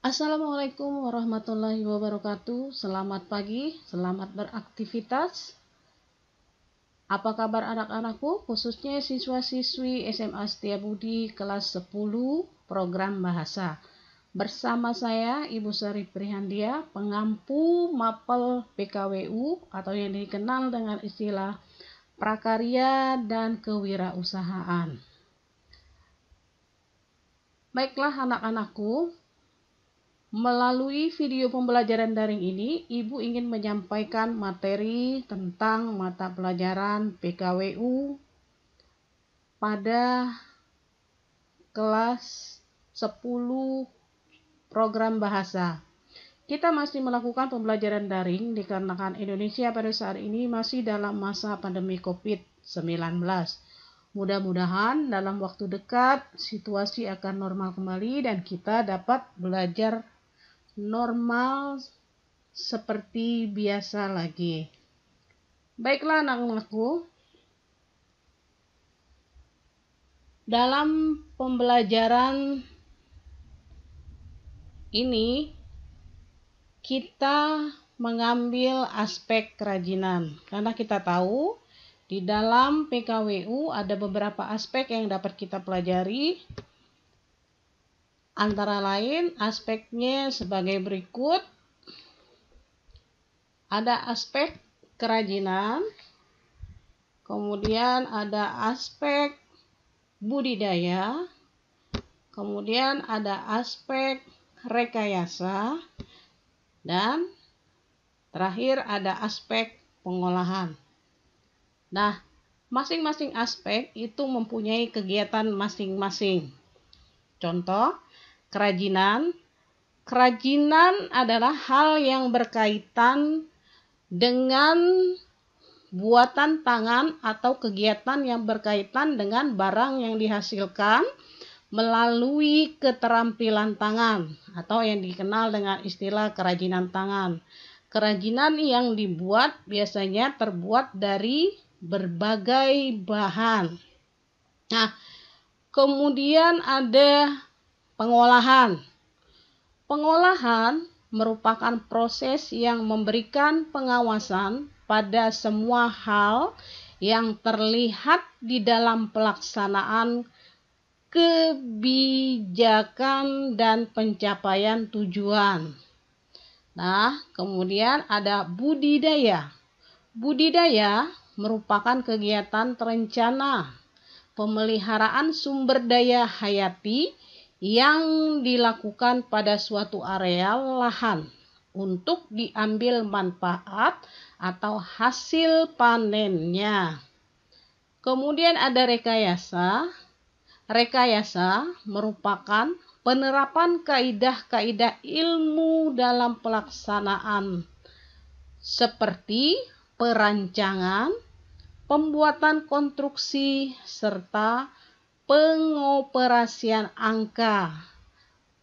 Assalamualaikum warahmatullahi wabarakatuh. Selamat pagi, selamat beraktivitas. Apa kabar anak-anakku, khususnya siswa-siswi SMA Setiabudi kelas 10 program bahasa. Bersama saya Ibu Sari Prihandia, pengampu mapel PKWU atau yang dikenal dengan istilah prakarya dan kewirausahaan. Baiklah anak-anakku, melalui video pembelajaran daring ini, Ibu ingin menyampaikan materi tentang mata pelajaran PKWU pada kelas 10 program bahasa. Kita masih melakukan pembelajaran daring dikarenakan Indonesia pada saat ini masih dalam masa pandemi COVID-19. Mudah-mudahan dalam waktu dekat situasi akan normal kembali dan kita dapat belajar normal seperti biasa lagi. Baiklah anak-anakku, dalam pembelajaran ini kita mengambil aspek kerajinan karena kita tahu di dalam PKWU ada beberapa aspek yang dapat kita pelajari. Antara lain aspeknya sebagai berikut. Ada aspek kerajinan, kemudian ada aspek budidaya, kemudian ada aspek rekayasa, dan terakhir ada aspek pengolahan. Nah, masing-masing aspek itu mempunyai kegiatan masing-masing. Contoh, kerajinan. Kerajinan adalah hal yang berkaitan dengan buatan tangan atau kegiatan yang berkaitan dengan barang yang dihasilkan melalui keterampilan tangan atau yang dikenal dengan istilah kerajinan tangan. Kerajinan yang dibuat biasanya terbuat dari berbagai bahan. Nah, kemudian ada pengolahan. Pengolahan merupakan proses yang memberikan pengawasan pada semua hal yang terlihat di dalam pelaksanaan kebijakan dan pencapaian tujuan. Nah, kemudian ada budidaya. Budidaya merupakan kegiatan terencana pemeliharaan sumber daya hayati yang dilakukan pada suatu areal lahan untuk diambil manfaat atau hasil panennya. Kemudian ada rekayasa. Rekayasa merupakan penerapan kaidah-kaidah ilmu dalam pelaksanaan seperti perancangan, pembuatan konstruksi, serta pengoperasian angka,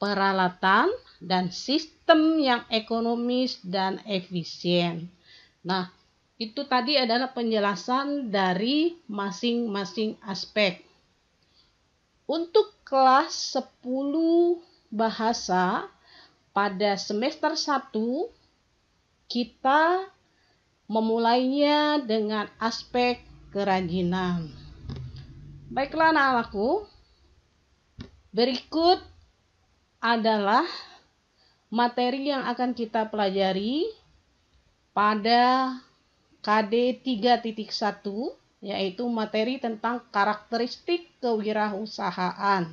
peralatan, dan sistem yang ekonomis dan efisien. Nah, itu tadi adalah penjelasan dari masing-masing aspek. Untuk kelas 10 bahasa pada semester 1, kita memulainya dengan aspek kerajinan. Baiklah anak-anakku, berikut adalah materi yang akan kita pelajari pada KD 3.1, yaitu materi tentang karakteristik kewirausahaan.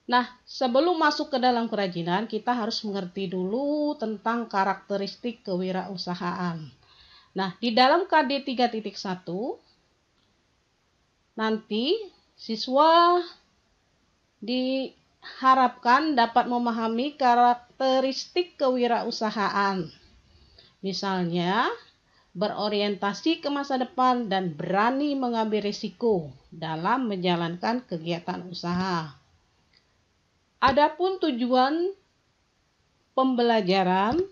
Nah, sebelum masuk ke dalam kerajinan, kita harus mengerti dulu tentang karakteristik kewirausahaan. Nah, di dalam KD 3.1, nanti siswa diharapkan dapat memahami karakteristik kewirausahaan. Misalnya, berorientasi ke masa depan dan berani mengambil risiko dalam menjalankan kegiatan usaha. Adapun tujuan pembelajaran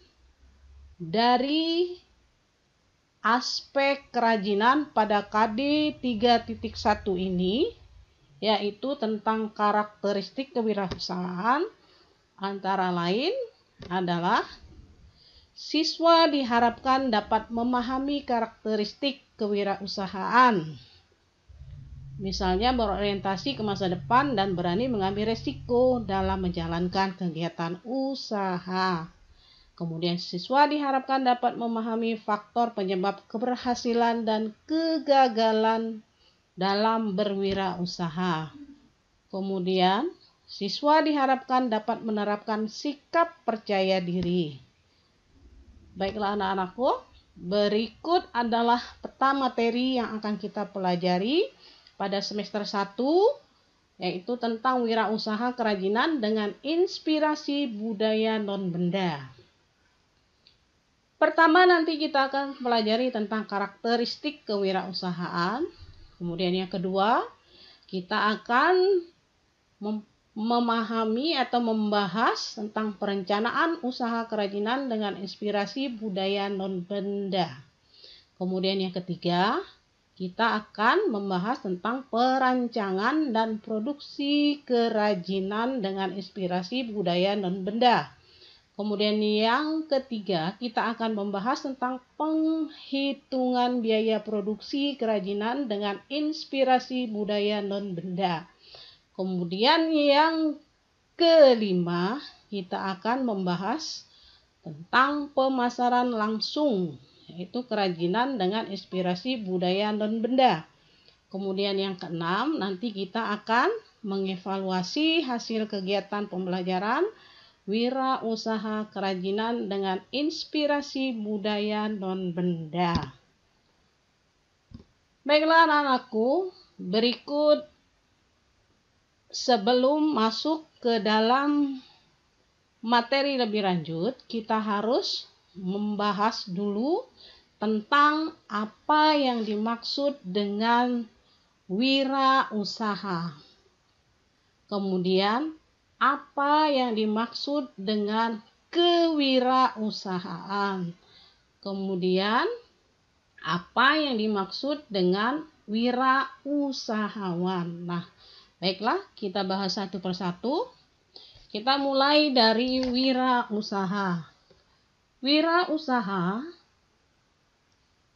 dari aspek kerajinan pada KD 3.1 ini, yaitu tentang karakteristik kewirausahaan, Antara lain adalah siswa diharapkan dapat memahami karakteristik kewirausahaan. Misalnya berorientasi ke masa depan dan berani mengambil resiko dalam menjalankan kegiatan usaha. Kemudian siswa diharapkan dapat memahami faktor penyebab keberhasilan dan kegagalan dalam berwirausaha. Kemudian siswa diharapkan dapat menerapkan sikap percaya diri. Baiklah anak-anakku, berikut adalah peta materi yang akan kita pelajari pada semester 1, yaitu tentang wirausaha kerajinan dengan inspirasi budaya non-benda. Pertama nanti kita akan pelajari tentang karakteristik kewirausahaan. Kemudian yang kedua, kita akan memahami atau membahas tentang perencanaan usaha kerajinan dengan inspirasi budaya non-benda. Kemudian yang ketiga, kita akan membahas tentang perancangan dan produksi kerajinan dengan inspirasi budaya non-benda. Kemudian yang ketiga, kita akan membahas tentang penghitungan biaya produksi kerajinan dengan inspirasi budaya non-benda. Kemudian yang kelima, kita akan membahas tentang pemasaran langsung, yaitu kerajinan dengan inspirasi budaya non-benda. Kemudian yang keenam, nanti kita akan mengevaluasi hasil kegiatan pembelajaran wirausaha kerajinan dengan inspirasi budaya non-benda. Baiklah anak-anakku, berikut sebelum masuk ke dalam materi lebih lanjut, kita harus membahas dulu tentang apa yang dimaksud dengan wirausaha. Kemudian, apa yang dimaksud dengan kewirausahaan. Kemudian, apa yang dimaksud dengan wirausahawan. Nah, baiklah, kita bahas satu persatu. Kita mulai dari wirausaha. Wirausaha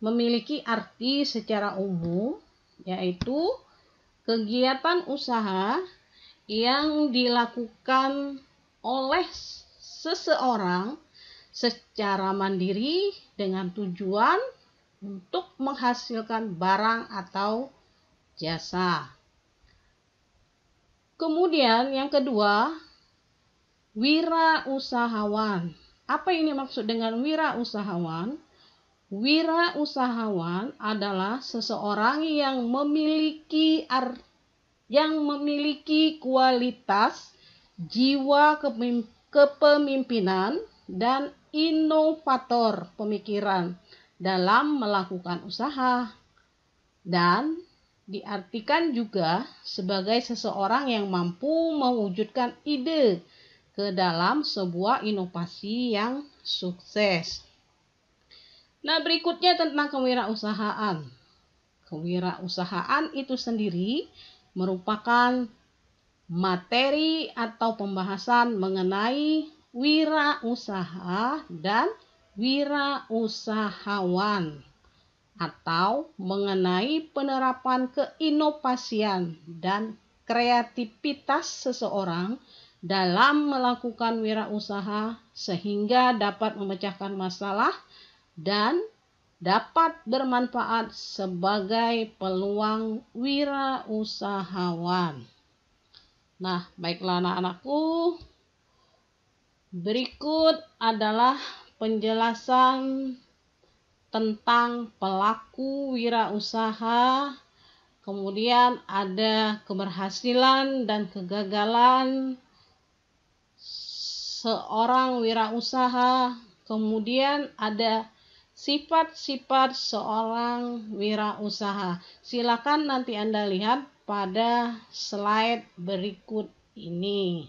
memiliki arti secara umum, yaitu kegiatan usaha yang dilakukan oleh seseorang secara mandiri dengan tujuan untuk menghasilkan barang atau jasa. Kemudian yang kedua, wirausahawan. Apa ini maksud dengan wirausahawan? Wirausahawan adalah seseorang yang memiliki kualitas jiwa kepemimpinan dan inovator pemikiran dalam melakukan usaha, dan diartikan juga sebagai seseorang yang mampu mewujudkan ide ke dalam sebuah inovasi yang sukses. Nah, berikutnya tentang kewirausahaan. Kewirausahaan itu sendiri merupakan materi atau pembahasan mengenai wirausaha dan wirausahawan, atau mengenai penerapan keinovasian dan kreativitas seseorang dalam melakukan wirausaha sehingga dapat memecahkan masalah dan dapat bermanfaat sebagai peluang wirausahawan. Nah, baiklah anak-anakku, berikut adalah penjelasan tentang pelaku wirausaha, kemudian ada keberhasilan dan kegagalan seorang wirausaha, kemudian ada sifat-sifat seorang wirausaha. Silakan nanti Anda lihat pada slide berikut ini.